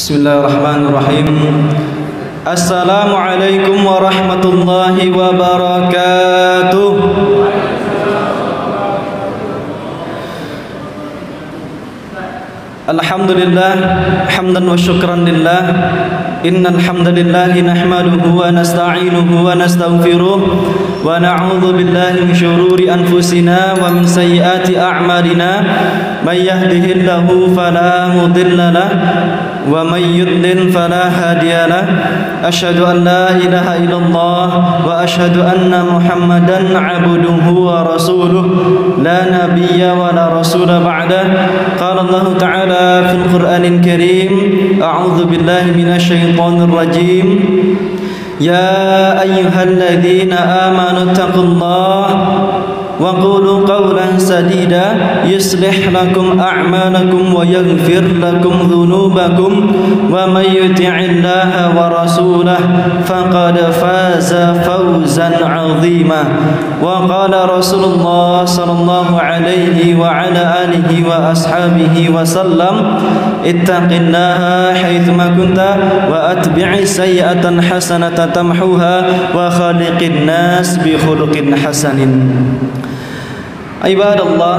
Bismillahirrahmanirrahim. Assalamualaikum warahmatullahi wabarakatuh. Alhamdulillah hamdan wa syukran lillah. Innal hamdalillah nahmaduhu wa nasta'inuhu wa nastaghfiruh wa na'udzu billahi min shururi anfusina wa min sayyiati a'malina. May yahdihillahu fala mudilla lahu wa may yudlil fala hadiya lahu. Asyhadu an la ilaha illallah wa asyhadu anna Muhammadan 'abduhu wa rasuluh la nabiyya wa la rasula ba'da. Qala Allah ta'ala fil Qur'anil Karim, a'udzu billahi minasy syaithanir rajim. Ya ayyuhalladzina amanu taqullaha wa qulu qawlan sadida yuslih lakum a'malakum wa yaghfir lakum dhunubakum wa may yuti'illaha wa rasulahu faqad faza fawzan 'azima. Wa qala Rasulullah sallallahu alaihi wa ala alihi wa ashabihi wa sallam, ittaqillaha haitsuma kunta wa atbi'i sayyi'atan hasanatan tamhuha wa khaliqin nas bi khuluqin hasanin. Ibadallah,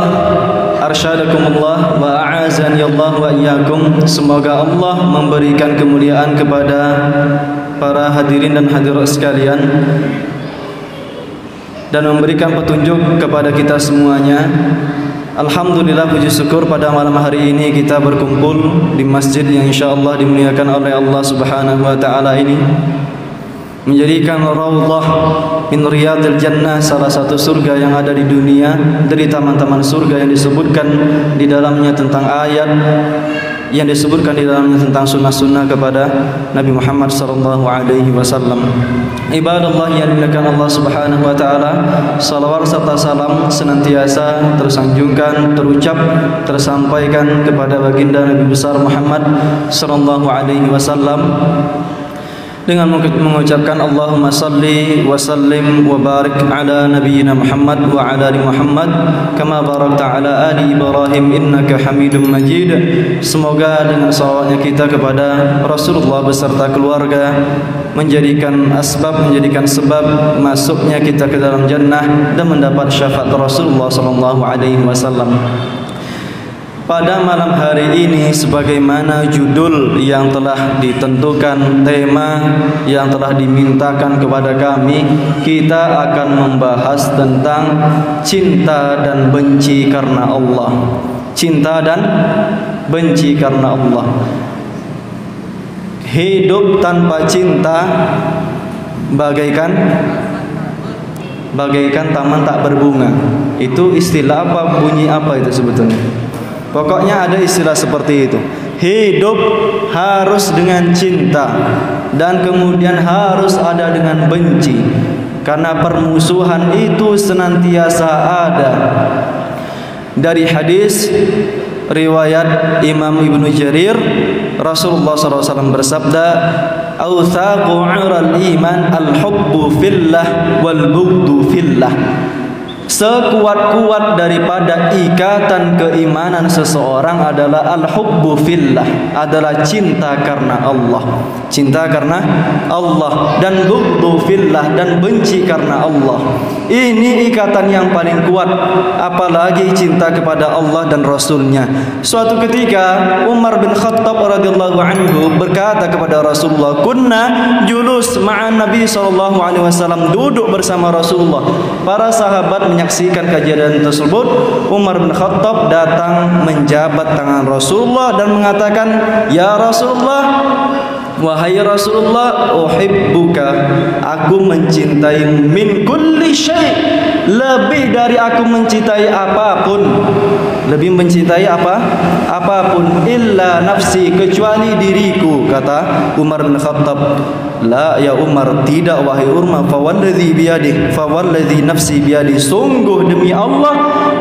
arsyadakumullah wa a'azani Allah wa iyyakum. Semoga Allah memberikan kemuliaan kepada para hadirin dan hadirat sekalian dan memberikan petunjuk kepada kita semuanya. Alhamdulillah, puji syukur pada malam hari ini kita berkumpul di masjid yang insyaallah dimuliakan oleh Allah Subhanahu wa taala ini, menjadikan raudhah min riyadil jannah, salah satu surga yang ada di dunia, dari taman-taman surga yang disebutkan di dalamnya tentang ayat, yang disebutkan di dalamnya tentang sunnah-sunnah kepada Nabi Muhammad sallallahu alaihi wasallam. Ibadallah yang dimuliakan Allah Subhanahu wa taala, salawat serta salam senantiasa tersanjungkan, terucap, tersampaikan kepada baginda Nabi besar Muhammad sallallahu alaihi wasallam dengan mengucapkan Allahumma salli wa sallim wa barik ala nabiyyina Muhammad wa ala ali Muhammad kama barakta ala ali Ibrahim innaka Hamidum Majid. Semoga dengan salawatnya kita kepada Rasulullah beserta keluarga menjadikan sebab masuknya kita ke dalam jannah dan mendapat syafaat Rasulullah sallallahu alaihi wasallam. Pada malam hari ini, sebagaimana judul yang telah ditentukan, tema yang telah dimintakan kepada kami, kita akan membahas tentang cinta dan benci karena Allah. Cinta dan benci karena Allah. Hidup tanpa cinta bagaikan taman tak berbunga. Itu istilah apa, bunyi apa itu sebetulnya? Pokoknya ada istilah seperti itu. Hidup harus dengan cinta dan kemudian harus ada dengan benci, karena permusuhan itu senantiasa ada. Dari hadis riwayat Imam Ibnu Jarir, Rasulullah SAW bersabda, "Awthaqu 'ural iman al-hubbu fillah wal bughdu fillah." Sekuat-kuat daripada ikatan keimanan seseorang adalah al-hubbu fillah, adalah cinta karena Allah. Cinta karena Allah, dan bughdu fillah, dan benci karena Allah. Ini ikatan yang paling kuat, apalagi cinta kepada Allah dan Rasulnya. Suatu ketika Umar bin Khattab radhiyallahu anhu berkata kepada Rasulullah, "Kunna julus ma'an Nabi sallallahu alaihi wasallam," duduk bersama Rasulullah. Para sahabat menyaksikan kejadian tersebut. Umar bin Khattab datang menjabat tangan Rasulullah dan mengatakan, "Ya Rasulullah, wahai Rasulullah, uhibbuka, aku mencintai min kulli syai', lebih dari aku mencintai apapun." Lebih mencintai apapun, illa nafsi, kecuali diriku, kata Umar bin Khattab. La ya Umar, tidak wahai Umar, fawalladzi nafsi biyadi, sungguh demi Allah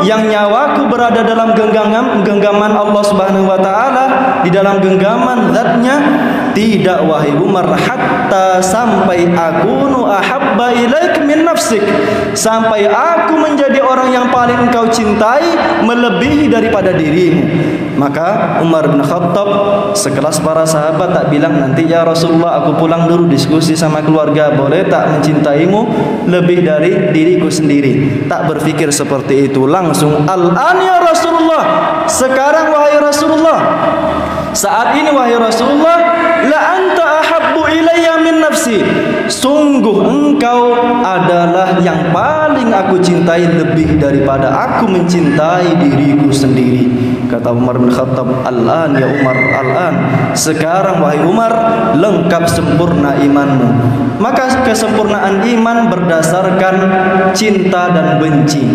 yang nyawaku berada dalam genggaman Allah Subhanahu wa taala, di dalam genggaman zatnya, tidak wahai Umar, hatta sampai akunu ahabba ilaik min nafsik, sampai aku menjadi orang orang yang paling engkau cintai melebihi daripada dirimu. Maka Umar bin Khattab sekelas para sahabat tak bilang, nanti ya Rasulullah aku pulang dulu diskusi sama keluarga, boleh tak mencintaimu lebih dari diriku sendiri. Tak berpikir seperti itu, langsung al-an ya Rasulullah, sekarang wahai Rasulullah, saat ini wahai Rasulullah, la anta ahabbu ilayya min nafsi, sungguh engkau adalah yang paling aku cintai lebih daripada aku mencintai diriku sendiri. Kata Umar bin Khattab, al-an ya Umar, al-an, sekarang wahai Umar, lengkap sempurna imanmu. Maka kesempurnaan iman berdasarkan cinta dan benci,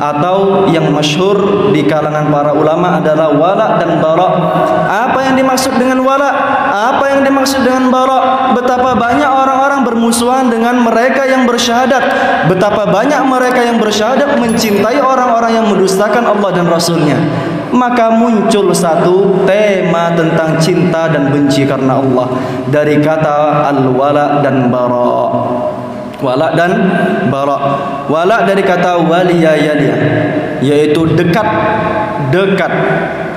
atau yang masyhur di kalangan para ulama adalah wala dan bara. Apa yang dimaksud dengan wala? Apa yang dimaksud dengan bara? Betapa banyak orang-orang bermusuhan dengan mereka yang bersyahadat. Betapa banyak mereka yang bersyahadat mencintai orang-orang yang mendustakan Allah dan Rasulnya. Maka muncul satu tema tentang cinta dan benci karena Allah dari kata al-wala dan bara. Wala dan bara. Wala dari kata waliya yaliya, yaitu dekat, dekat,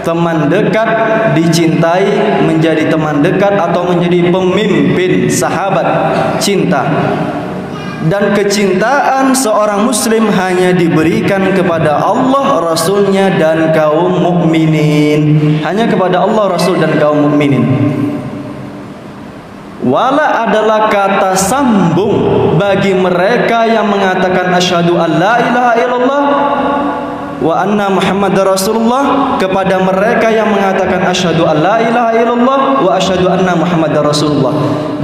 teman dekat, dicintai, menjadi teman dekat atau menjadi pemimpin sahabat cinta. Dan kecintaan seorang muslim hanya diberikan kepada Allah, Rasulnya dan kaum mukminin. Hanya kepada Allah, Rasul dan kaum mukminin. Wala adalah kata sambung bagi mereka yang mengatakan asyhadu an la ilaha illallah wa anna Muhammadar Rasulullah, kepada mereka yang mengatakan asyhadu an la ilaha illallah wa asyhadu anna Muhammadar Rasulullah.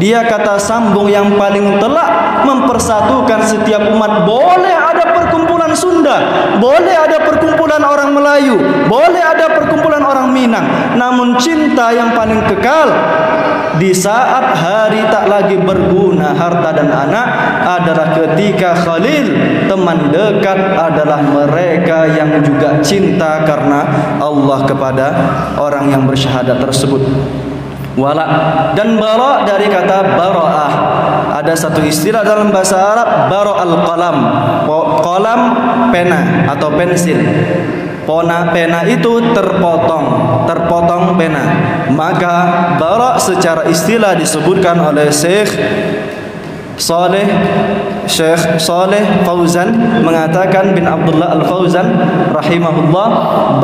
Dia kata sambung yang paling telak mempersatukan setiap umat. Boleh ada perkumpulan Sunda, boleh ada perkumpulan orang Melayu, boleh ada perkumpulan orang Minang, namun cinta yang paling kekal di saat hari tak lagi berguna harta dan anak adalah ketika Khalil, teman dekat, adalah mereka yang juga cinta karena Allah kepada orang yang bersyahadat tersebut. Wala dan bara dari kata bara'ah. Ada satu istilah dalam bahasa Arab, bara'al qalam. Qalam pena atau pensil. Pena itu terpotong pena. Maka bara secara istilah disebutkan oleh Syekh Saleh Fauzan, mengatakan bin Abdullah Al-Fauzan rahimahullah,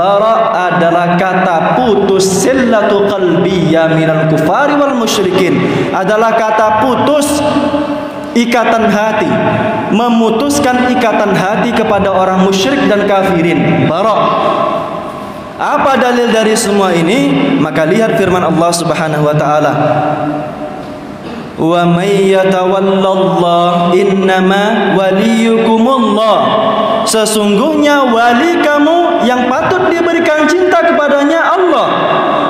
bara adalah kata putus sillatu qalbiyya minal kufari wal musyrikin, adalah kata putus ikatan hati, memutuskan ikatan hati kepada orang musyrik dan kafirin. Bara. Apa dalil dari semua ini? Maka lihat firman Allah Subhanahu wa taala, wa may yatawallallah innama waliyukumullah, sesungguhnya wali kamu yang patut diberikan cinta kepadanya Allah,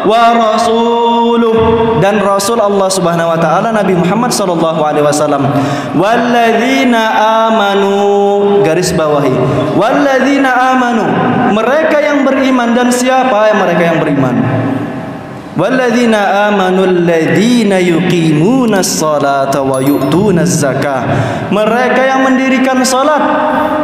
wa rasuluh, dan Rasul Allah Subhanahu wa taala Nabi Muhammad sallallahu alaihi wasallam, walladzina amanu, garis bawahi, walladzina amanu, mereka yang beriman. Dan siapa mereka yang beriman? Walladzina amanu alladzina yuqimunas salata wa yu'tunaz zakah, mereka yang mendirikan salat,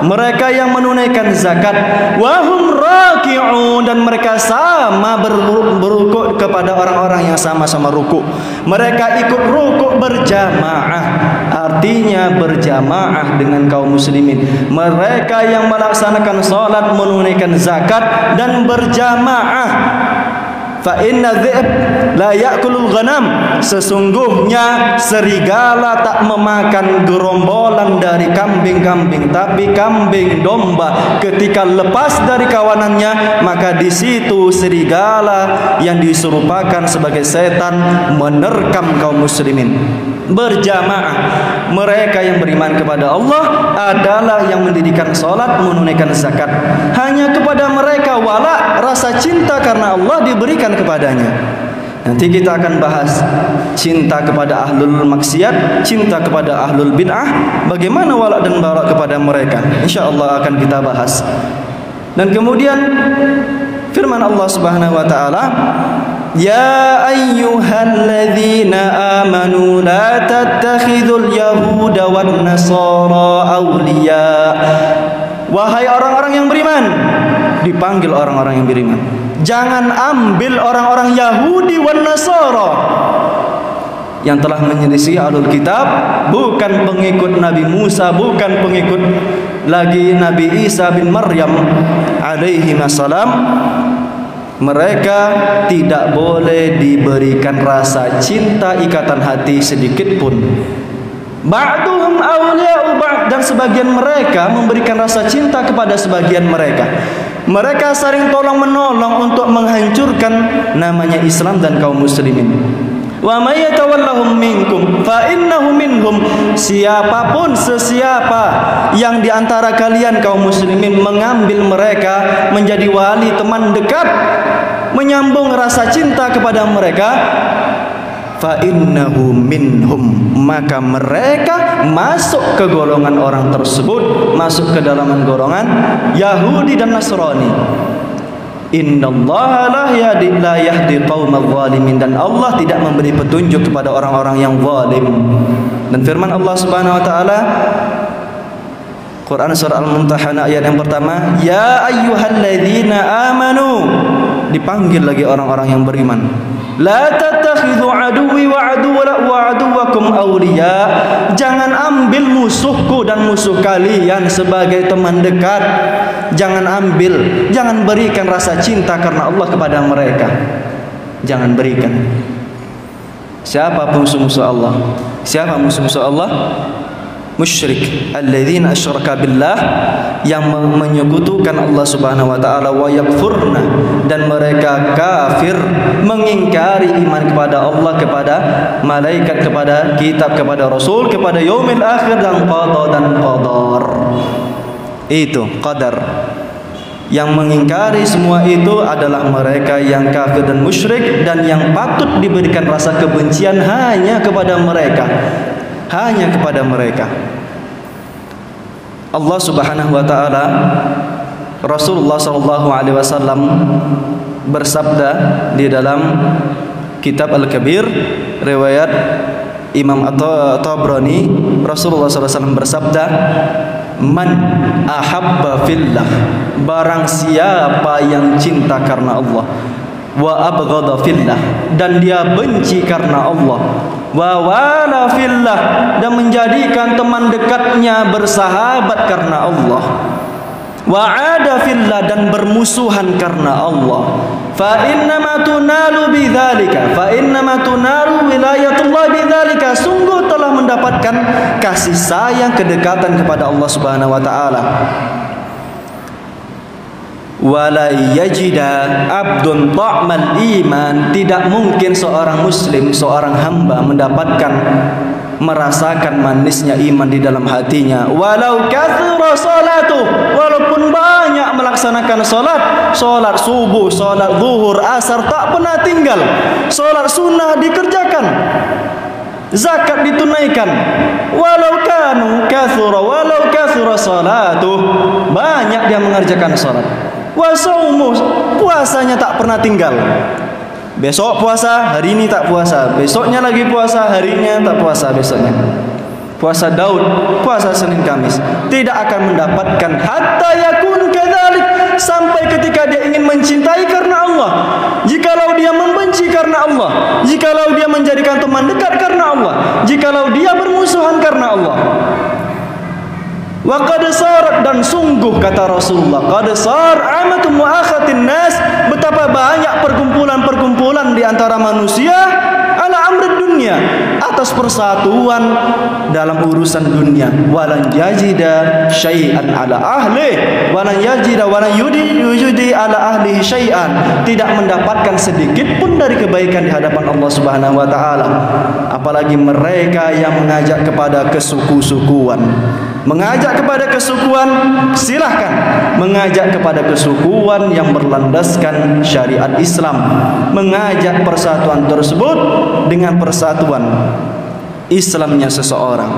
mereka yang menunaikan zakat, wa hum raki'un, dan mereka sama berrukuk kepada orang-orang yang sama-sama rukuk. Mereka ikut rukuk berjamaah, artinya berjamaah dengan kaum muslimin. Mereka yang melaksanakan salat, menunaikan zakat dan berjamaah. Fa inna dhi'b la ya'kulul ghanam, sesungguhnya serigala tak memakan gerombolan dari kambing-kambing, tapi kambing domba ketika lepas dari kawanannya, maka di situ serigala yang diserupakan sebagai setan menerkam kaum muslimin. Berjamaah, mereka yang beriman kepada Allah adalah yang mendirikan salat, menunaikan zakat. Hanya kepada mereka wala, rasa cinta karena Allah diberikan kepadanya. Nanti kita akan bahas cinta kepada ahlul maksiat, cinta kepada ahlul bid'ah, bagaimana wala dan bara kepada mereka. InsyaAllah akan kita bahas. Dan kemudian firman Allah Subhanahu wa taala, ya ayyuhalladzina amanu la tattakhidul yahuda wan nasara awliya Wahai orang-orang yang beriman, dipanggil orang-orang yang beriman. Jangan ambil orang-orang Yahudi wan Nasara yang telah menyelisih Ahlul Kitab, bukan pengikut Nabi Musa, bukan pengikut lagi Nabi Isa bin Maryam alaihi wassalam. Mereka tidak boleh diberikan rasa cinta, ikatan hati sedikit pun. Ba'duhum awliya'u ba'd, dan sebagian mereka memberikan rasa cinta kepada sebagian mereka. Mereka saling tolong menolong untuk menghancurkan namanya Islam dan kaum muslimin. Wa may yatawallahum minkum fa innahu minhum. Siapapun sesiapa yang di antara kalian kaum muslimin mengambil mereka menjadi wali, teman dekat, menyambung rasa cinta kepada mereka, fa innahu minhum, maka mereka masuk ke golongan orang tersebut, masuk ke dalam golongan Yahudi dan Nasrani. Innallaha la yahdi qaumadz zalimin, dan Allah tidak memberi petunjuk kepada orang-orang yang zalim. Dan firman Allah Subhanahu wa taala Quran surah Al-Mumtahanah ayat yang pertama, ya ayyuhalladzina amanu, dipanggil lagi orang-orang yang beriman. La tattakhidhu aduwwi wa aduwwakum awliya, jangan ambil musuhku dan musuh kalian sebagai teman dekat. Jangan ambil, jangan berikan rasa cinta karena Allah kepada mereka. Jangan berikan. Siapa musuh-musuh Allah? Siapa musuh-musuh Allah? Musyrik, alladzina asyraka billah, yang menyekutukan Allah Subhanahu wa taala, wa yakfurna, dan mereka kafir, mengingkari iman kepada Allah, kepada malaikat, kepada kitab, kepada rasul, kepada yaumil akhir, dan qada dan qadar. Itu qadar. Yang mengingkari semua itu adalah mereka yang kafir dan musyrik, dan yang patut diberikan rasa kebencian hanya kepada mereka. Hanya kepada mereka. Allah Subhanahu wa taala, Rasulullah sallallahu alaihi wasallam bersabda di dalam kitab Al-Kabir riwayat Imam At-Tabrani, Rasulullah sallallahu alaihi wasallam bersabda, man ahabba fillah, barang siapa yang cinta karena Allah, wa abghadha fillah, dan dia benci karena Allah, wa wala fillah, dan menjadikan teman dekatnya bersahabat karena Allah, wa ada fillah, dan bermusuhan karena Allah, fa innama tunalu bidzalika, fa innama tunalu wilayatullah bidzalika, sungguh telah mendapatkan kasih sayang, kedekatan kepada Allah Subhanahu wa taala. Wala yajida abdun ta'mal iman, tidak mungkin seorang muslim, seorang hamba mendapatkan, merasakan manisnya iman di dalam hatinya. Walau kathura salatu, walaupun banyak melaksanakan salat subuh, salat zuhur, asar, tak pernah tinggal. Salat sunnah dikerjakan, zakat ditunaikan. Walau kathura salatu, banyak dia mengerjakan salat. Wasaumu, puasanya tak pernah tinggal. Besok puasa, hari ini tak puasa, besoknya lagi puasa, harinya tak puasa, besoknya. Puasa Daud, puasa Senin Kamis, tidak akan mendapatkan hatta yakun kadzalik, sampai ketika dia ingin mencintai karena Allah. Jikalau dia membenci karena Allah, jikalau dia menjadikan teman dekat karena Allah, jikalau dia bermusuhan karena Allah. Wa qad sarat, dan sungguh kata Rasulullah, qad sar amatu muakhatin nas, betapa banyak perkumpulan-perkumpulan di antara manusia ala amrid dunia, atas persatuan dalam urusan dunia. Walan yajida syai'an ala ahli, walan yajida walan yujidi ala ahlihi syai'an, tidak mendapatkan sedikit pun dari kebaikan di hadapan Allah Subhanahu wa taala. Apalagi mereka yang mengajak kepada kesuku-sukuan. Mengajak kepada kesukuan, silahkan mengajak kepada kesukuan yang berlandaskan syariat Islam, mengajak persatuan tersebut dengan persatuan Islamnya seseorang.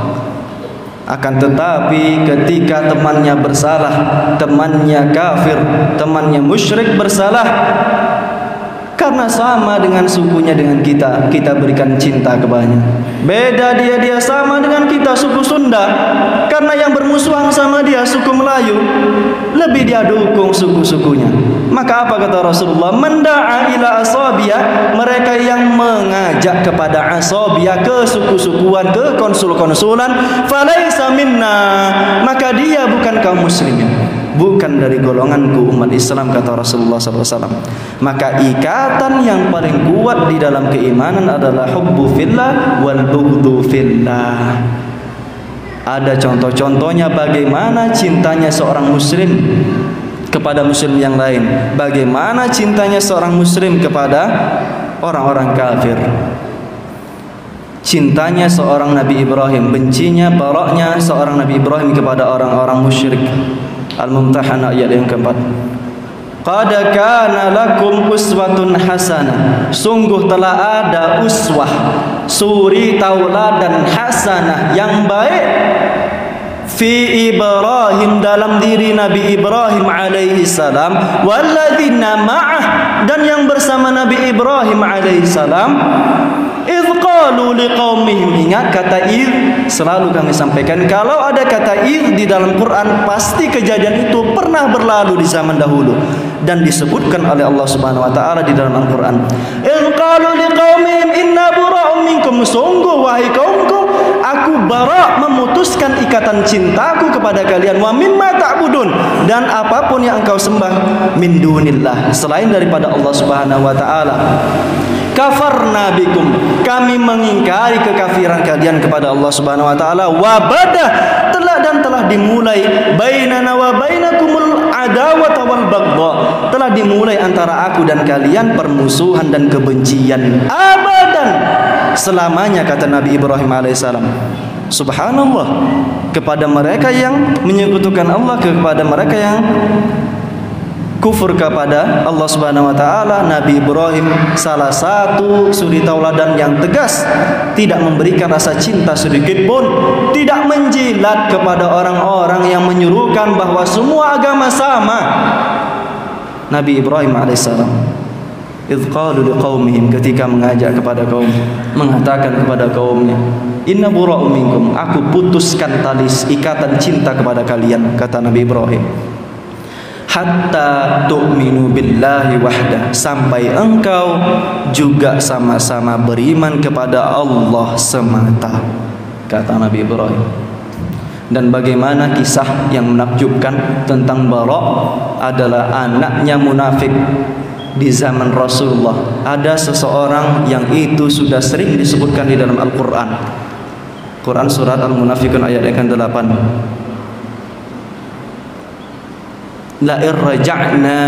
Akan tetapi ketika temannya bersalah, temannya kafir, temannya musyrik bersalah, Karena sama dengan sukunya dengan kita, kita berikan cinta kepadanya. Beda dia sama dengan kita suku Sunda, karena yang bermusuhan sama dia suku Melayu, lebih dia dukung suku-sukunya. Maka apa kata Rasulullah? Menda'a ila asabiyah, mereka yang mengajak kepada asabiyah, ke suku-sukuan, ke konsul-konsulan, falaisa minna, maka dia bukan kaum muslimin, bukan dari golonganku umat Islam, kata Rasulullah SAW. Maka ikatan yang paling kuat di dalam keimanan adalah hubbu fillah wal bughdu fillah. Ada contoh-contohnya bagaimana cintanya seorang muslim kepada muslim yang lain, bagaimana cintanya seorang muslim kepada orang-orang kafir. Cintanya seorang Nabi Ibrahim, bencinya, baraknya seorang Nabi Ibrahim kepada orang-orang musyrik. Al-Mumtahanah ayat yang keempat. Qad kana lakum uswatun hasanah, sungguh telah ada uswah, suri tauladan hasanah yang baik, fi Ibrahim, dalam diri Nabi Ibrahim alaihi salam, walladzina ma'ah, dan yang bersama Nabi Ibrahim alaihi salam, idh qalu liqaumihim. Ingat kata idh, selalu kami sampaikan, kalau ada kata idh di dalam Quran, pasti kejadian itu pernah berlalu di zaman dahulu dan disebutkan oleh Allah Subhanahu wa taala di dalam Al-Qur'an. Idh qalu liqaumihim inna bura'un minkum, sungguh wahai kaumku, aku bara', memutuskan ikatan cintaku kepada kalian, wa mimma ta'budun, dan apapun yang engkau sembah min dunillah, selain daripada Allah Subhanahu wa taala. Kafarna bikum, kami mengingkari kekafiran kalian kepada Allah Subhanahu wa taala. Wa badah, telah dimulai bainana wa bainakumul adawata wal baghdha, telah dimulai antara aku dan kalian permusuhan dan kebencian abadan, selamanya, kata Nabi Ibrahim alaihissalam. Subhanallah, kepada mereka yang menyekutukan Allah, kepada mereka yang kufur kepada Allah Subhanahu wa taala, Nabi Ibrahim salah satu suri tauladan yang tegas, tidak memberikan rasa cinta sedikit pun, tidak menjilat kepada orang-orang yang menyuruhkan bahwa semua agama sama. Nabi Ibrahim alaihissalam idh qalu liqaumihim, ketika mengajak kepada kaum, mengatakan kepada kaumnya, inna bura'u minkum, aku putuskan tali ikatan cinta kepada kalian, kata Nabi Ibrahim, hatta tu'minu billahi wahdah, sampai engkau juga sama-sama beriman kepada Allah semata, kata Nabi Ibrahim. Dan bagaimana kisah yang menakjubkan tentang Bara' adalah anaknya munafik di zaman Rasulullah. Ada seseorang yang itu sudah sering disebutkan di dalam Al-Quran, Quran surat Al-Munafiqun ayat yang ke-8. La irja'na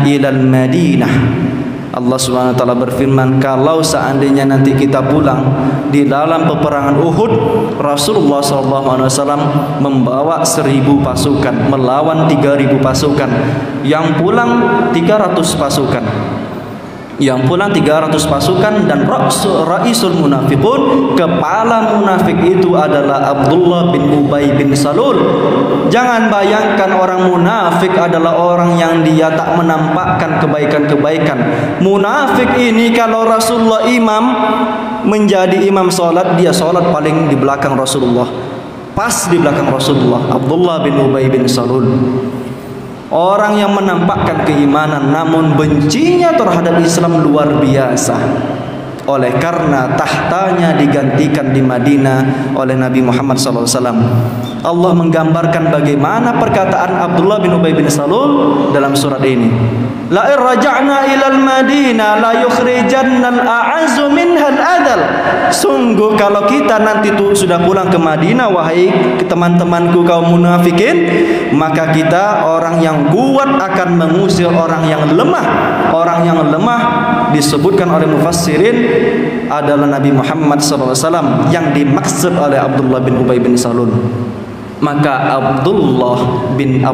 ilal Madinah, Allah Subhanahu wa taala berfirman, kalau seandainya nanti kita pulang di dalam peperangan Uhud, Rasulullah SAW membawa 1000 pasukan melawan 3000 pasukan, yang pulang 300 pasukan, yang pulang 300 pasukan, dan Ra'isul Munafiqun, kepala munafik itu adalah Abdullah bin Ubay bin Salul. Jangan bayangkan orang munafik adalah orang yang dia tak menampakkan kebaikan-kebaikan. Munafik ini kalau Rasulullah imam, menjadi imam sholat, dia sholat paling di belakang Rasulullah, pas di belakang Rasulullah. Abdullah bin Ubay bin Salul, orang yang menampakkan keimanan namun bencinya terhadap Islam luar biasa. Oleh karena tahtanya digantikan di Madinah oleh Nabi Muhammad SAW. Allah menggambarkan bagaimana perkataan Abdullah bin Ubay bin Salul dalam surat ini. La irja'na ilal Madinah la yukhrijannal a'azzu minhal adal. Sungguh kalau kita nanti tuh sudah pulang ke Madinah, wahai teman-temanku kaum munafikin, maka kita orang yang kuat akan mengusir orang yang lemah. Orang yang lemah disebutkan oleh mufassirin adalah Nabi Muhammad SAW yang dimaksud oleh Abdullah bin Ubay bin Salul. Maka Abdullah bin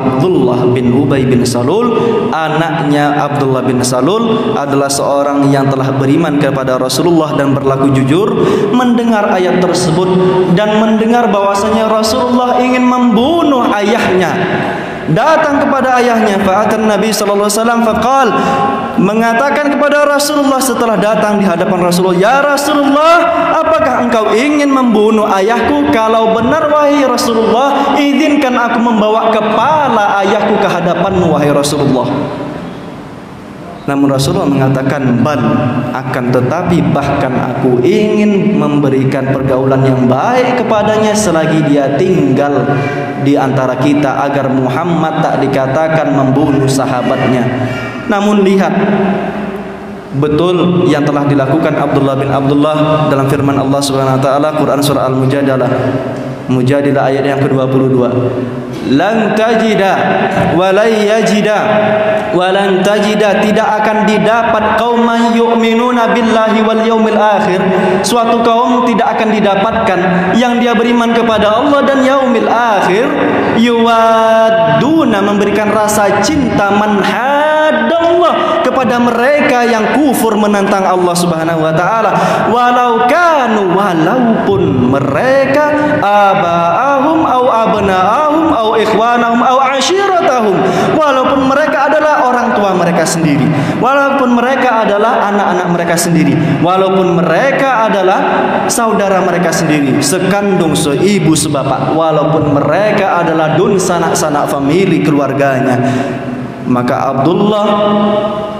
Ubay bin Salul, anaknya Abdullah bin Salul, adalah seorang yang telah beriman kepada Rasulullah dan berlaku jujur. Mendengar ayat tersebut dan mendengar bahwasanya Rasulullah ingin membunuh ayahnya, datang kepada ayahnya. Fa'atan Nabi sallallahu alaihi wasallam faqal, mengatakan kepada Rasulullah setelah datang di hadapan Rasulullah, "Ya Rasulullah, apakah engkau ingin membunuh ayahku? Kalau benar wahai Rasulullah, izinkan aku membawa kepala ayahku ke hadapanmu wahai Rasulullah." Namun Rasulullah mengatakan, "Bal, akan tetapi bahkan aku ingin memberikan pergaulan yang baik kepadanya selagi dia tinggal di antara kita, agar Muhammad tak dikatakan membunuh sahabatnya." Namun lihat betul yang telah dilakukan Abdullah bin Abdullah dalam firman Allah Subhanahu wa taala, Quran surah Al-Mujadilah, Mujadilah ayat yang ke-22. Lan tajida wa lan yajida wa lan tajida, tidak akan didapat qauman yu'minuna billahi wal yaumil akhir, suatu kaum tidak akan didapatkan yang dia beriman kepada Allah dan yaumil akhir, yuwadduna, memberikan rasa cinta, man haddallah, kepada mereka yang kufur menentang Allah Subhanahu wa taala, walau kanu, walaupun mereka aba'ahum au abna'ahum au ikhwanahum au ashiratahum, walaupun mereka adalah orang tua mereka sendiri, walaupun mereka adalah anak-anak mereka sendiri, walaupun mereka adalah saudara mereka sendiri, sekandung, seibu, sebapak, walaupun mereka adalah dun sanak-sanak famili keluarganya. Maka Abdullah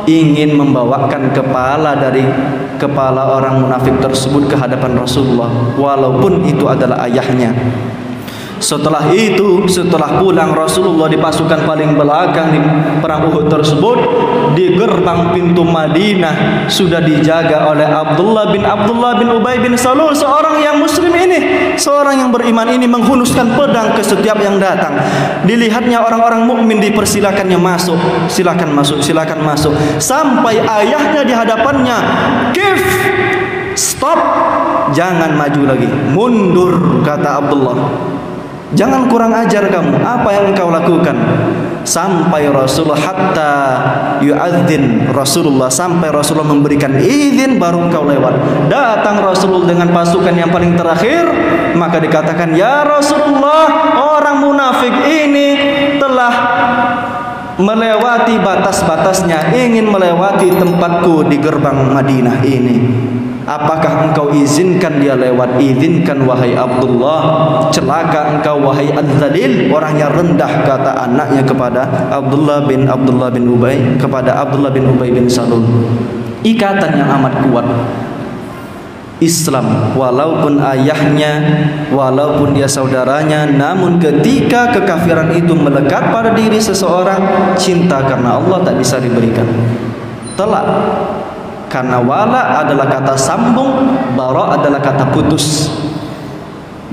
ingin membawakan kepala dari kepala orang munafik tersebut ke hadapan Rasulullah, walaupun itu adalah ayahnya. Setelah itu, setelah pulang Rasulullah di pasukan paling belakang di perang Uhud tersebut, di gerbang pintu Madinah sudah dijaga oleh Abdullah bin Ubay bin Salul, seorang yang muslim ini, seorang yang beriman ini menghunuskan pedang ke setiap yang datang. Dilihatnya orang-orang mukmin, dipersilakannya masuk, silakan masuk, silakan masuk, sampai ayahnya di hadapannya, "Kif, stop, jangan maju lagi, mundur," kata Abdullah. "Jangan kurang ajar kamu, apa yang engkau lakukan?" Sampai Rasulullah, hatta yu'adzin Rasulullah, sampai Rasulullah memberikan izin baru engkau lewat. Datang Rasulullah dengan pasukan yang paling terakhir, maka dikatakan, "Ya Rasulullah, orang munafik ini telah melewati batas-batasnya, ingin melewati tempatku di gerbang Madinah ini. Apakah engkau izinkan dia lewat?" "Izinkan wahai Abdullah, celaka engkau wahai Adzalil, orang yang rendah," kata anaknya kepada Abdullah bin Ubay, kepada Abdullah bin Ubay bin Salul. Ikatan yang amat kuat Islam, walaupun ayahnya, walaupun dia saudaranya, namun ketika kekafiran itu melekat pada diri seseorang, cinta karena Allah tak bisa diberikan. Telak. Karena wala adalah kata sambung, bara adalah kata putus.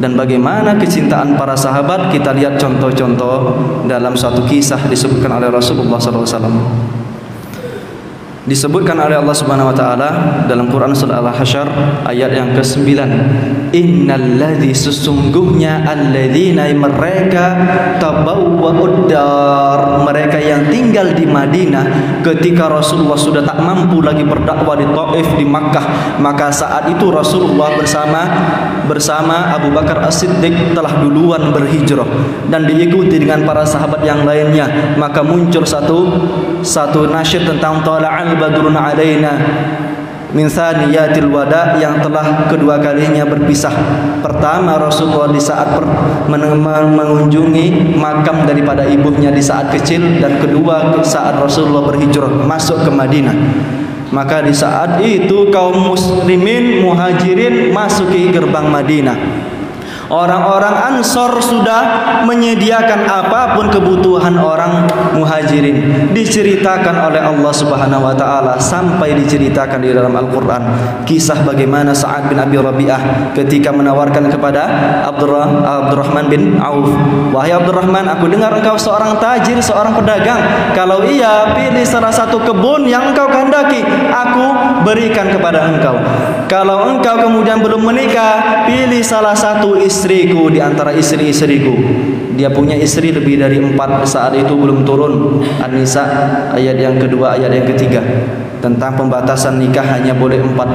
Dan bagaimana kecintaan para sahabat, kita lihat contoh-contoh dalam suatu kisah disebutkan oleh Rasulullah SAW. Disebutkan oleh Allah Subhanahu wa taala dalam Quran surah Al-Hasyr ayat yang ke-9, "Innalladzi, sesungguhnya alladzina, mereka, tabawwa'ud dar, mereka yang tinggal di Madinah ketika Rasulullah sudah tak mampu lagi berdakwah di Taif, di Makkah, maka saat itu Rasulullah bersama Abu Bakar As-Siddiq telah duluan berhijrah dan diikuti dengan para sahabat yang lainnya. Maka muncul satu nasyid tentang tala'al badrun alaina min thaniyatil wada, yang telah kedua kalinya berpisah. Pertama Rasulullah di saat mengunjungi makam daripada ibunya di saat kecil, dan kedua saat Rasulullah berhijrah masuk ke Madinah. Maka di saat itu kaum muslimin muhajirin masuki gerbang Madinah. Orang-orang Ansor sudah menyediakan apapun kebutuhan orang muhajirin. Diceritakan oleh Allah Subhanahu wa taala, sampai diceritakan di dalam Al-Qur'an kisah bagaimana Sa'ad bin Abi Rabi'ah ketika menawarkan kepada Abdurrahman bin Auf, "Wahai Abdurrahman, aku dengar engkau seorang tajir, seorang pedagang. Kalau iya, pilih salah satu kebun yang engkau kehendaki, aku berikan kepada engkau. Kalau engkau kemudian belum menikah, pilih salah satu istriku di antara istri-istriku." Dia punya istri lebih dari 4, saat itu belum turun An-Nisa ayat yang kedua, ayat yang ketiga tentang pembatasan nikah hanya boleh 4.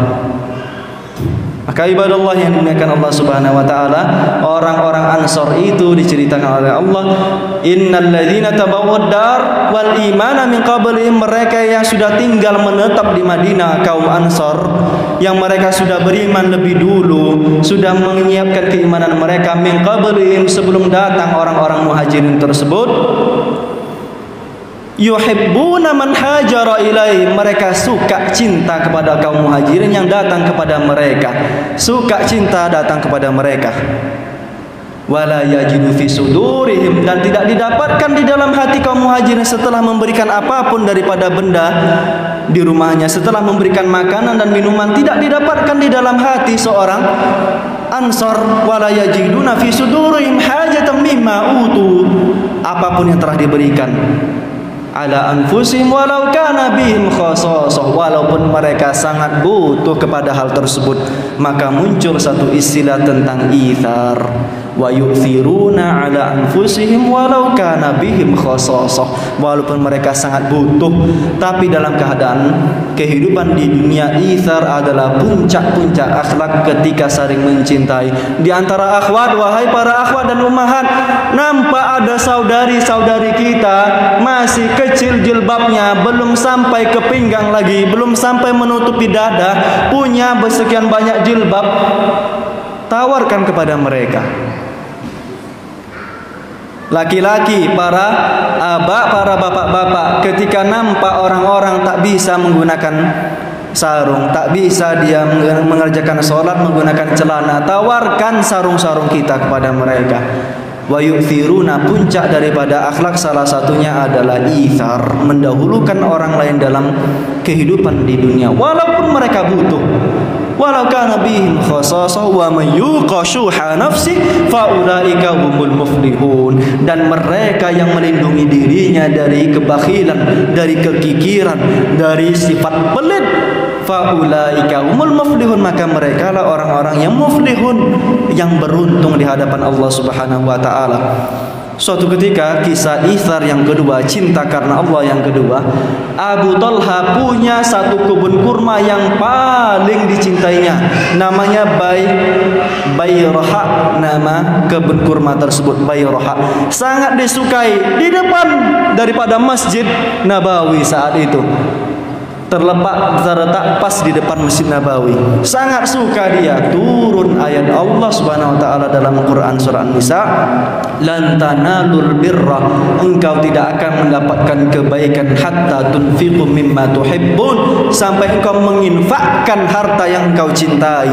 Maka ibadallah yang dimuliakan Allah Subhanahu wa taala, orang-orang Ansor itu diceritakan oleh Allah, innal ladzina tabawwad dar wal imana min qablihim, mereka yang sudah tinggal menetap di Madinah, kaum Ansor yang mereka sudah beriman lebih dulu, sudah menyiapkan keimanan mereka, min qablihim, sebelum datang orang-orang muhajirin tersebut, yuhibbuna man hajara ilai, mereka suka cinta kepada kaum muhajirin yang datang kepada mereka, suka cinta datang kepada mereka. Wala yajidu fi sudurihim, dan tidak didapatkan di dalam hati kaum muhajirin setelah memberikan apapun daripada benda di rumahnya, setelah memberikan makanan dan minuman, tidak didapatkan di dalam hati seorang Ansor, wala yajiduna fi sudurihim hajatan mimma utu, apapun yang telah diberikan, ala anfusihim walau kana bihim khasasah, walaupun mereka sangat butuh kepada hal tersebut. Maka muncul satu istilah tentang ithar, wa yu'thiruna ala anfusihim walau kana bihim khasasah, walaupun mereka sangat butuh, tapi dalam keadaan kehidupan di dunia, ithar adalah puncak-puncak akhlak ketika saling mencintai. Di antara akhwat, wahai para akhwat dan ummahat, nampak ada saudari-saudari kita masih kecil jilbabnya, belum sampai ke pinggang lagi, belum sampai menutupi dada, punya bersekian banyak jilbab, tawarkan kepada mereka. Laki-laki, para abak, para bapak-bapak, ketika nampak orang-orang tak bisa menggunakan sarung, tak bisa dia mengerjakan sholat menggunakan celana, tawarkan sarung-sarung kita kepada mereka. Wa yu'thiruna, puncak daripada akhlak salah satunya adalah ithar, mendahulukan orang lain dalam kehidupan di dunia walaupun mereka butuh. Walau kana bihim khasasah wa man yuqa syuha nafsi fa ulaika humul muflihun, dan mereka yang melindungi dirinya dari kebakhilan, dari kekikiran, dari sifat pelit, fa ulaika humul muflihun, maka mereka lah orang-orang yang muflihun, yang beruntung di hadapan Allah Subhanahu wa taala. Suatu ketika, kisah ithar yang kedua, cinta karena Allah yang kedua, Abu Talha punya satu kebun kurma yang paling dicintainya, namanya Bayraha, nama kebun kurma tersebut Bayraha, sangat disukai, di depan daripada Masjid Nabawi saat itu, terletak pas di depan Masjid Nabawi. Sangat suka dia. Turun ayat Allah Subhanahu wa taala dalam Quran surah An-Nisa, lan tanalul birra, engkau tidak akan mendapatkan kebaikan hatta tunfiqu mimma tuhibbun, sampai engkau menginfakkan harta yang engkau cintai.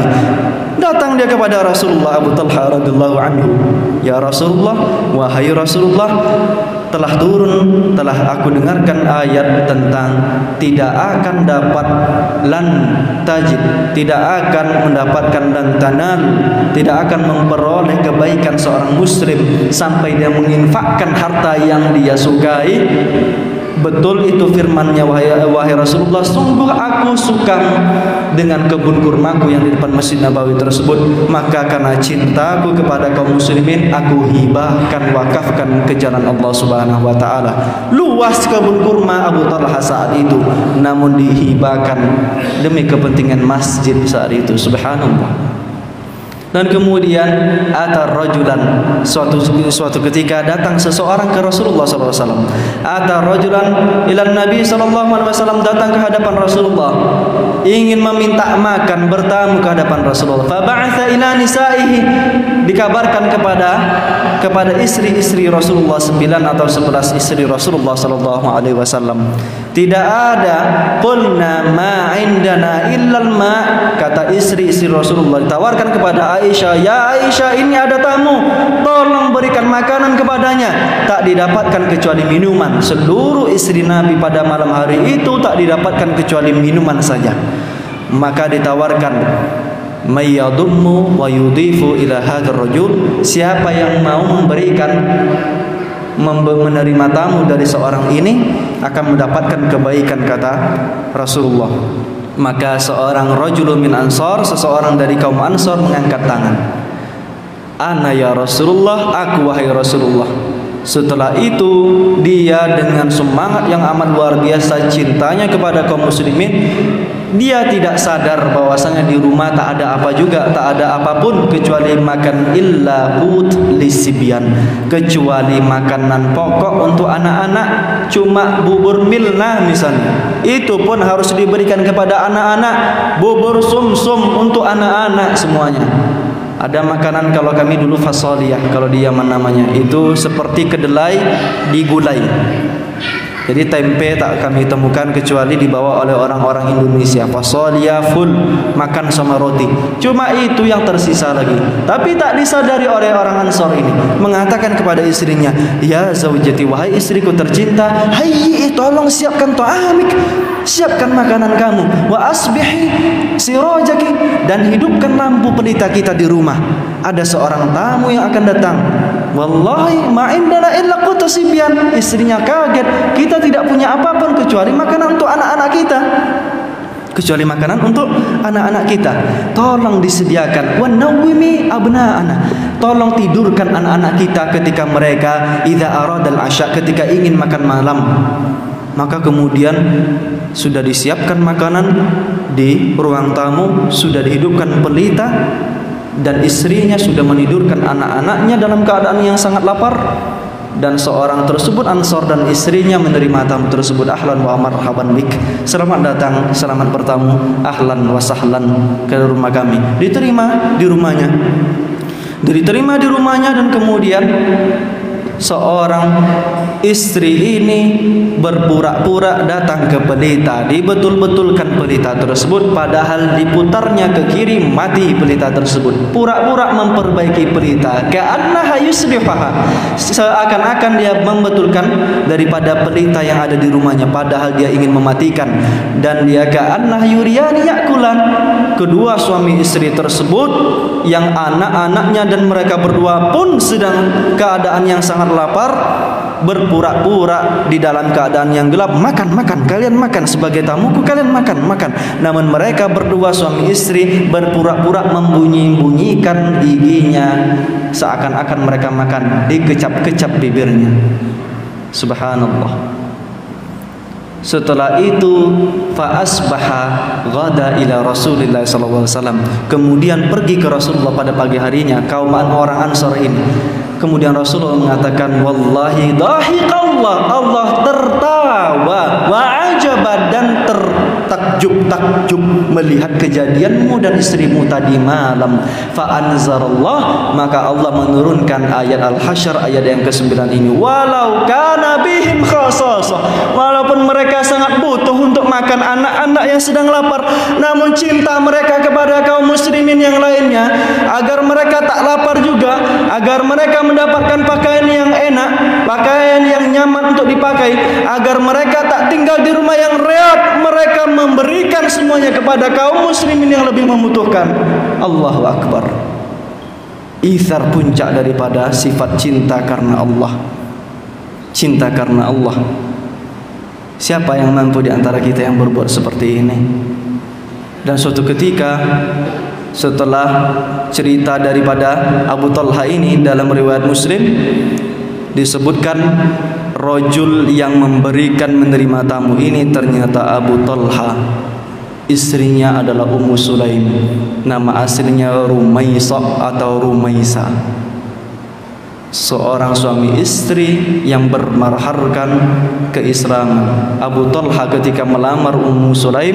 Datang dia kepada Rasulullah, Abu Talha radhiyallahu anhu, ya Rasulullah, wahai Rasulullah, telah aku dengarkan ayat tentang tidak akan dapat lan tajid, tidak akan mendapatkan lan tanal, tidak akan memperoleh kebaikan seorang muslim sampai dia menginfakkan harta yang dia sukai. Betul itu firman-Nya, wahai Rasulullah, sungguh aku suka dengan kebun kurmaku yang di depan Masjid Nabawi tersebut, maka karena cintaku kepada kaum muslimin, aku hibahkan, wakafkan ke jalan Allah Subhanahu wa taala. Luas kebun kurma Abu Talha saat itu, namun dihibahkan demi kepentingan masjid saat itu. Subhanallah. Dan kemudian atar rajulan, suatu ketika datang seseorang ke Rasulullah SAW. Atar rajulan ilan Nabi SAW, datang ke hadapan Rasulullah, ingin meminta makan, bertamu ke hadapan Rasulullah. Fa ba'atha ila nisaihi, dikabarkan kepada istri-istri Rasulullah, 9 atau 11 istri Rasulullah SAW. Tidak ada, qulna ma indana illal ma, kata istri-istri Rasulullah, ditawarkan kepada Aisyah, ya Aisyah, ini ada tamu, tolong berikan makanan kepadanya. Tak didapatkan kecuali minuman. Seluruh istri Nabi pada malam hari itu tak didapatkan kecuali minuman saja. Maka ditawarkan, mayyadummu wa yudifu ila hadzal rajul, siapa yang mau menerima tamu dari seorang ini akan mendapatkan kebaikan, kata Rasulullah. Maka seorang rajulun min ansar, seseorang dari kaum Ansar mengangkat tangan, ana ya Rasulullah, aku wahai Rasulullah. Setelah itu dia dengan semangat yang amat luar biasa cintanya kepada kaum muslimin, Dia tidak sadar bahwasanya di rumah tak ada apa juga, tak ada apapun kecuali makan illa qut lisibyan, kecuali makanan pokok untuk anak-anak, cuma bubur milna misalnya. Itu pun harus diberikan kepada anak-anak, bubur sumsum untuk anak-anak semuanya. Ada makanan kalau kami dulu fasoliyah, kalau di Yaman namanya, itu seperti kedelai digulai. Jadi tempe tak kami temukan kecuali dibawa oleh orang-orang Indonesia. Fasoliyah full, makan sama roti. Cuma itu yang tersisa lagi. Tapi tak disadari oleh orang Ansor ini. Mengatakan kepada istrinya, ya zaujati, wahai istriku tercinta, hayyi, tolong siapkan ta'amik, siapkan makanan kamu. Wa asbihi sirajaki, dan hidupkan lampu pelita kita di rumah. Ada seorang tamu yang akan datang. Wallahi ma indana illa qutusibyan. Istrinya kaget, kita tidak punya apapun kecuali makanan untuk anak-anak kita. Kecuali makanan untuk anak-anak kita. Tolong disediakan. Wa nawwimi abna'ana. Tolong tidurkan anak-anak kita ketika mereka idza aradal asya, ketika ingin makan malam. Maka kemudian sudah disiapkan makanan di ruang tamu, sudah dihidupkan pelita, dan istrinya sudah menidurkan anak-anaknya dalam keadaan yang sangat lapar. Dan seorang tersebut Ansor dan istrinya menerima tamu tersebut. Ahlan wa marhaban bik, selamat datang, selamat bertamu, ahlan wa sahlan ke rumah kami. Diterima di rumahnya, dan kemudian seorang istri ini berpura-pura datang ke pelita, dibetul-betulkan pelita tersebut, padahal diputarnya ke kiri, mati pelita tersebut. Pura-pura memperbaiki pelita, ka'annaha yuslihaha, seakan-akan dia membetulkan daripada pelita yang ada di rumahnya, padahal dia ingin mematikan. Dan dia ka'annaha yuriyani yakulan, kedua suami istri tersebut yang anak-anaknya dan mereka berdua pun sedang keadaan yang sangat lapar, berpura-pura di dalam keadaan yang gelap, makan, kalian makan, sebagai tamuku kalian makan. Namun mereka berdua suami istri berpura-pura membunyi-bunyikan giginya, seakan-akan mereka makan, dikecap-kecap bibirnya. Subhanallah. Setelah itu fa asbaha ghada ila Rasulillah sallallahu alaihi wasallam, kemudian pergi ke Rasulullah pada pagi harinya, kaum orang Ansor ini. Kemudian Rasulullah mengatakan, wallahi dahiqallah, Allah tertawa, wa ajaba, dan tertakjub melihat kejadianmu dan istrimu tadi malam. Fa anzarallah, maka Allah menurunkan ayat Al-Hasyr ayat yang ke-9 ini. Walau kana bihim khasasah, walaupun mereka sangat butuh untuk makan, anak-anak yang sedang lapar, namun cinta mereka kepada kaum muslimin yang lainnya, agar mereka tak lapar juga, agar mereka mendapatkan pakaian yang enak, pakaian yang nyaman untuk dipakai, agar mereka tak tinggal di rumah yang reot, mereka memberikan semuanya kepada kaum muslimin yang lebih membutuhkan. Allahu Akbar. Ithar, puncak daripada sifat cinta karena Allah. Cinta karena Allah. Siapa yang mampu di antara kita yang berbuat seperti ini? Dan suatu ketika, setelah cerita daripada Abu Talha ini dalam riwayat Muslim disebutkan, rajul yang memberikan menerima tamu ini ternyata Abu Talha. Istrinya adalah Ummu Sulaim, nama aslinya Rumaisa atau Rumaisa. Seorang suami istri yang bermarharkan keislaman. Abu Talha ketika melamar Ummu Sulaim,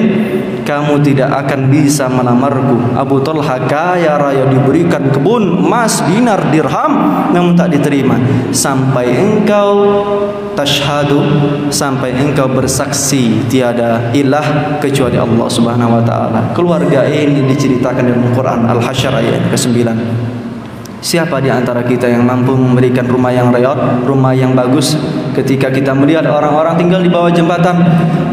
kamu tidak akan bisa melamarku. Abu Talha kaya raya, diberikan kebun, emas, dinar, dirham, namun tak diterima. Sampai engkau tashhadu, sampai engkau bersaksi tiada ilah kecuali Allah Subhanahu wa taala. Keluarga ini diceritakan dalam Quran Al-Hasyr ayat ke-9. Siapa di antara kita yang mampu memberikan rumah yang rayot, rumah yang bagus? Ketika kita melihat orang-orang tinggal di bawah jembatan,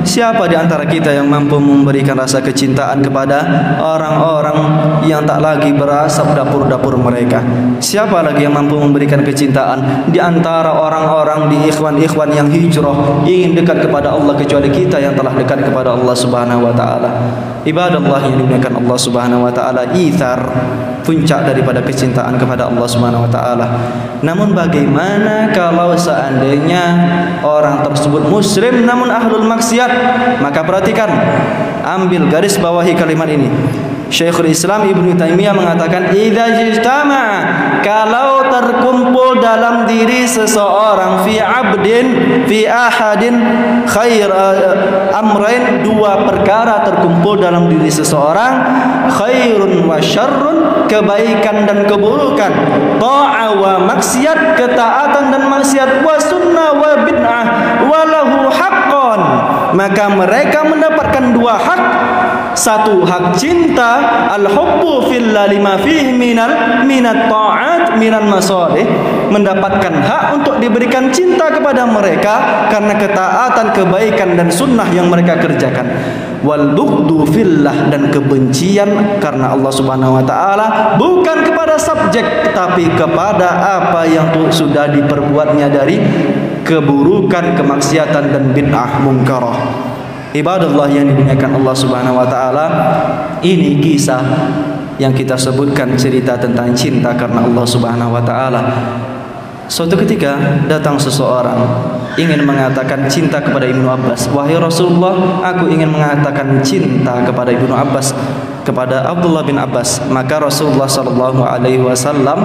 siapa di antara kita yang mampu memberikan rasa kecintaan kepada orang-orang yang tak lagi berasap dapur-dapur mereka? Siapa lagi yang mampu memberikan kecintaan di antara orang-orang di ikhwan-ikhwan yang hijrah, ingin dekat kepada Allah, kecuali kita yang telah dekat kepada Allah Subhanahu wa taala? Ibadallah yang dimuliakan Allah Subhanahu wa taala, ithar, puncak daripada kecintaan kepada Allah Subhanahu wa taala. Namun bagaimana kalau seandainya orang tersebut muslim namun ahlul maksiat? Maka perhatikan, Ambil garis bawahi kalimat ini. Syekhul Islam Ibnu Taimiyah mengatakan idza ijtama'a, kalau terkumpul dalam diri seseorang fi ahadin khair amrain, dua perkara terkumpul dalam diri seseorang, khairun wa syarrun, kebaikan dan keburukan, ta'a wa maksiat, ketaatan dan maksiat, wa sunnah wa bid'ah, walahu haqqan, maka mereka mendapatkan dua hak. Satu, hak cinta, al-hubbu fillah lima fihi minat ta'at minal masalih, mendapatkan hak untuk diberikan cinta kepada mereka karena ketaatan, kebaikan dan sunnah yang mereka kerjakan. Wal bughdu fillah, dan kebencian karena Allah Subhanahu wa taala, bukan kepada subjek tapi kepada apa yang sudah diperbuatnya dari keburukan, kemaksiatan dan bid'ah munkarah. Ibadallah yang dimuliakan Allah Subhanahu wa taala, ini kisah yang kita sebutkan, cerita tentang cinta karena Allah Subhanahu wa taala. Suatu ketika datang seseorang ingin mengatakan cinta kepada Ibnu Abbas. Wahai Rasulullah, aku ingin mengatakan cinta kepada Ibnu Abbas, kepada Abdullah bin Abbas. Maka Rasulullah sallallahu alaihi wasallam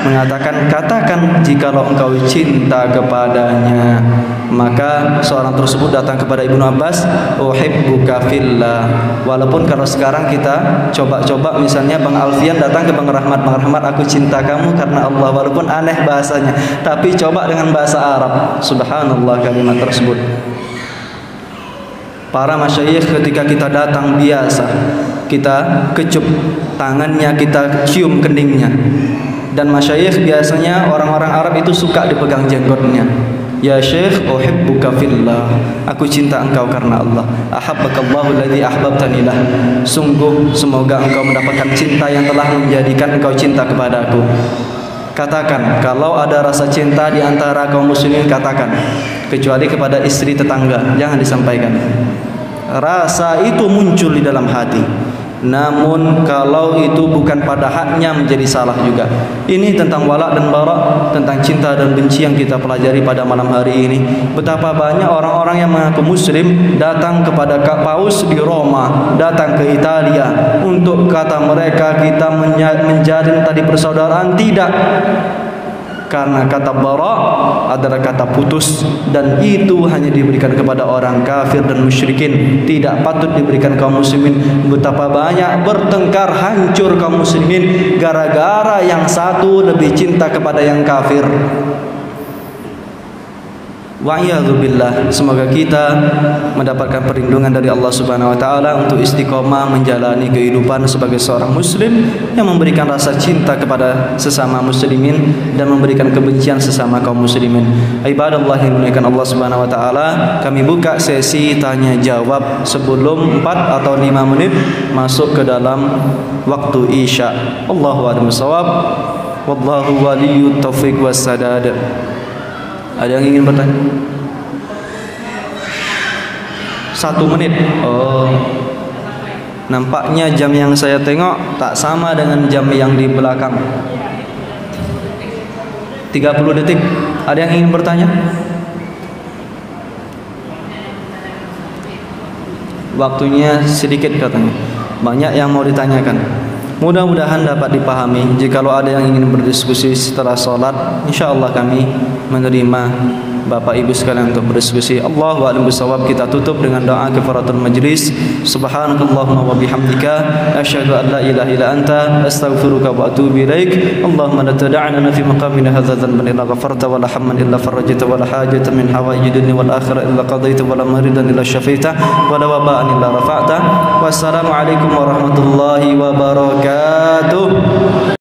mengatakan, katakan jikalau engkau cinta kepadanya. Maka seorang tersebut datang kepada Ibnu Abbas, uhibbuka fillah. Walaupun kalau sekarang kita coba-coba, misalnya Bang Alfian datang ke Bang Rahmat, Bang Rahmat, aku cinta kamu karena Allah, walaupun aneh bahasanya, tapi coba dengan bahasa Arab, subhanallah kalimat tersebut. Para masyayikh ketika kita datang biasa kita kecup tangannya, kita cium keningnya. Dan masyayikh biasanya orang-orang Arab itu suka dipegang jenggotnya. Ya Syekh, uhibbuka fillah, aku cinta engkau karena Allah. Ahabbakallahu alladzi ahbabtani lah. Sungguh semoga engkau mendapatkan cinta yang telah menjadikan engkau cinta kepadaku. Katakan kalau ada rasa cinta di antara kaum muslimin, katakan, kecuali kepada istri tetangga, jangan disampaikan. Rasa itu muncul di dalam hati. Namun kalau itu bukan pada haknya menjadi salah juga. Ini tentang wala dan bara, tentang cinta dan benci yang kita pelajari pada malam hari ini. Betapa banyak orang-orang yang mengaku muslim datang kepada Paus di Roma, datang ke Italia untuk, kata mereka, kita menjalin tali persaudaraan. Tidak, karena kata bara adalah kata putus, dan itu hanya diberikan kepada orang kafir dan musyrikin, tidak patut diberikan kaum muslimin. Betapa banyak bertengkar, hancur kaum muslimin gara-gara yang satu lebih cinta kepada yang kafir. Wa'iyadzubillah. Semoga kita mendapatkan perlindungan dari Allah Subhanahu wa taala untuk istiqomah menjalani kehidupan sebagai seorang muslim yang memberikan rasa cinta kepada sesama muslimin dan memberikan kebencian sesama kaum muslimin. Ibadallah yang dimuliakan Allah Subhanahu wa taala, kami buka sesi tanya jawab sebelum 4 atau 5 menit masuk ke dalam waktu Isya. Allahu a'lam bishawab. Wallahu waliyut taufiq was sadad. Ada yang ingin bertanya? 1 menit. Oh, nampaknya jam yang saya tengok tak sama dengan jam yang di belakang. 30 detik. Ada yang ingin bertanya? Waktunya sedikit katanya. Banyak yang mau ditanyakan. Mudah-mudahan dapat dipahami. Jikalau ada yang ingin berdiskusi setelah sholat, insyaAllah kami menerima Bapak Ibu sekalian untuk berdiskusi. Allahu a'lam bishawab. Kita tutup dengan doa kifaratul majlis. Subhanakallahumma wa bihamdika asyhadu an la ilaha illa anta astaghfiruka wa atubu ilaik. Allahumma la tad'ana fi maqamina hadza dhanban illa ghafarta wa la hamman illa farajta wa la hajatan min hawaijid dunya wal akhirah illa qadaita wa la maridan illa syafaita wa la waba'an illa rafa'ta. Wassalamu alaikum warahmatullahi wabarakatuh.